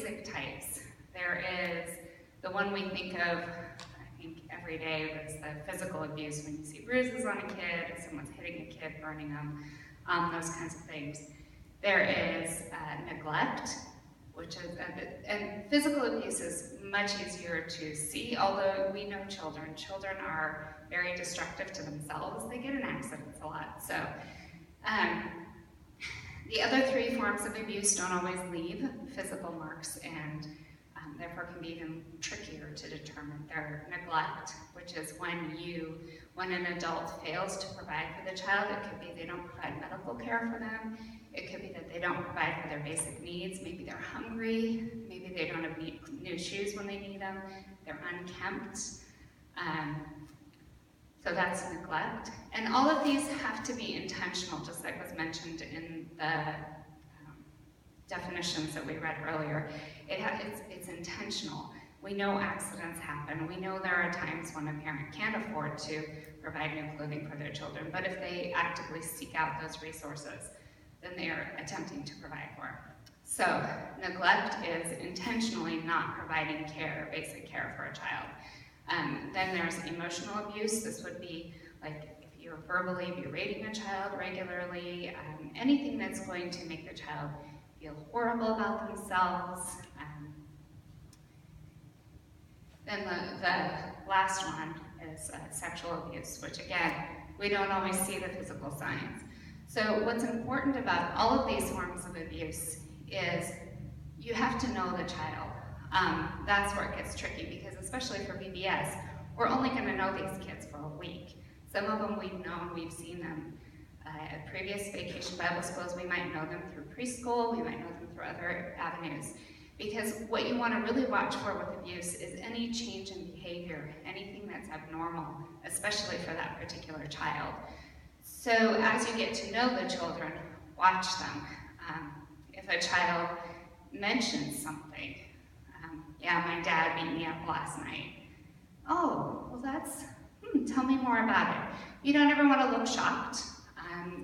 basic types. There is the one we think of, I think, every day, was the physical abuse, when you see bruises on a kid, if someone's hitting a kid, burning them, those kinds of things. There is neglect, which is, and physical abuse is much easier to see, although we know children. Children are very destructive to themselves. They get in accidents a lot. So the other three forms of abuse don't always leave physical marks, and therefore can be even trickier to determine. They're neglect, which is when an adult fails to provide for the child. It could be they don't provide medical care for them. It could be that they don't provide for their basic needs. Maybe they're hungry. Maybe they don't have new shoes when they need them. They're unkempt. So that's neglect. And all of these have to be intentional, just like was mentioned in the definitions that we read earlier. It's intentional. We know accidents happen. We know there are times when a parent can't afford to provide new clothing for their children, but if they actively seek out those resources, then they are attempting to provide for it. So neglect is intentionally not providing care, basic care for a child. Then there's emotional abuse. This would be like if you're verbally berating a child regularly, anything that's going to make the child feel horrible about themselves. Then the last one is sexual abuse, which again, we don't always see the physical signs. So what's important about all of these forms of abuse is you have to know the child. That's where it gets tricky, because especially for VBS, we're only going to know these kids for a week. Some of them we've known, we've seen them at previous Vacation Bible Schools. We might know them through preschool, we might know them through other avenues. Because what you want to really watch for with abuse is any change in behavior, anything that's abnormal, especially for that particular child. So as you get to know the children, watch them. If a child mentions something, yeah, my dad beat me up last night. Oh, well that's, tell me more about it. You don't ever want to look shocked.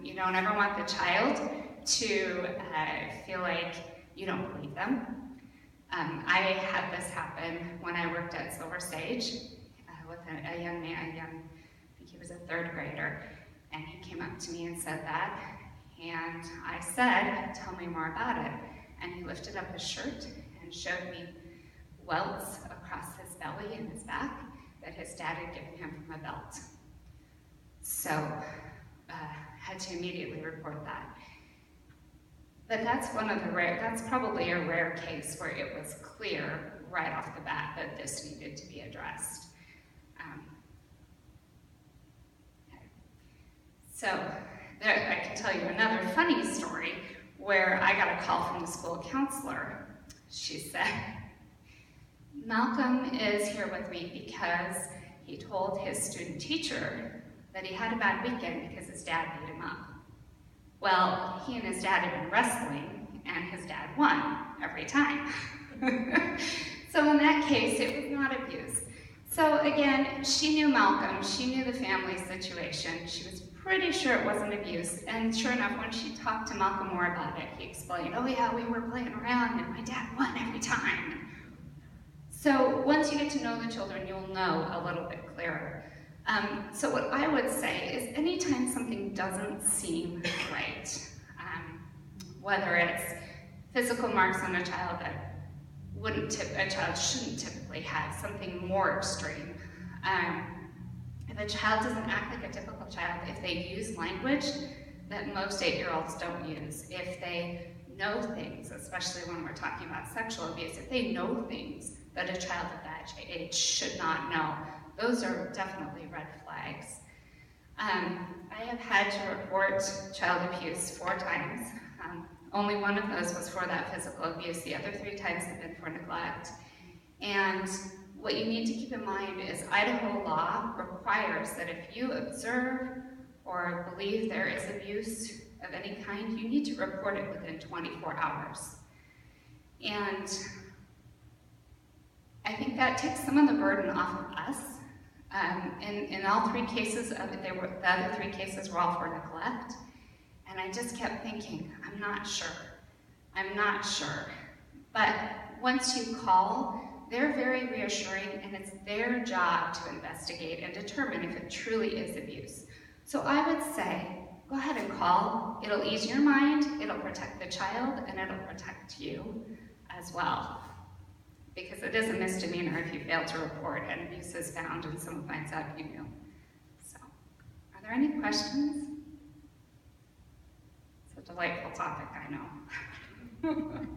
You don't ever want the child to feel like you don't believe them. I had this happen when I worked at Silver Sage with a young man, I think he was a third grader, and he came up to me and said that, and I said, tell me more about it. And he lifted up his shirt and showed me welts across his belly and his back that his dad had given him from a belt. So, had to immediately report that. But that's that's probably a rare case where it was clear right off the bat that this needed to be addressed. Okay. So I can tell you another funny story where I got a call from the school counselor. She said, Malcolm is here with me because he told his student teacher that he had a bad weekend because his dad beat him up. Well, he and his dad had been wrestling, and his dad won every time. So in that case, it was not abuse. So again, she knew Malcolm, she knew the family situation, she was pretty sure it wasn't abuse, and sure enough, when she talked to Malcolm more about it, he explained, oh yeah, we were playing around, and my dad won every time. So once you get to know the children, you'll know a little bit clearer. So what I would say is anytime something doesn't seem right, whether it's physical marks on a child that a child shouldn't typically have, something more extreme. If a child doesn't act like a typical child, if they use language that most 8-year-olds don't use, if they know things, especially when we're talking about sexual abuse, if they know things that a child of that age should not know, those are definitely red flags. I have had to report child abuse 4 times. Only one of those was for that physical abuse. The other 3 times have been for neglect. And what you need to keep in mind is Idaho law requires that if you observe or believe there is abuse of any kind, you need to report it within 24 hours. And I think that takes some of the burden off of us. In all 3 cases, the other 3 cases were all for neglect. And I just kept thinking, I'm not sure. But once you call, they're very reassuring, and it's their job to investigate and determine if it truly is abuse. So I would say, go ahead and call. It'll ease your mind, it'll protect the child, and it'll protect you as well. Because it is a misdemeanor if you fail to report and abuse is found and someone finds out you knew. So, are there any questions? It's a delightful topic, I know.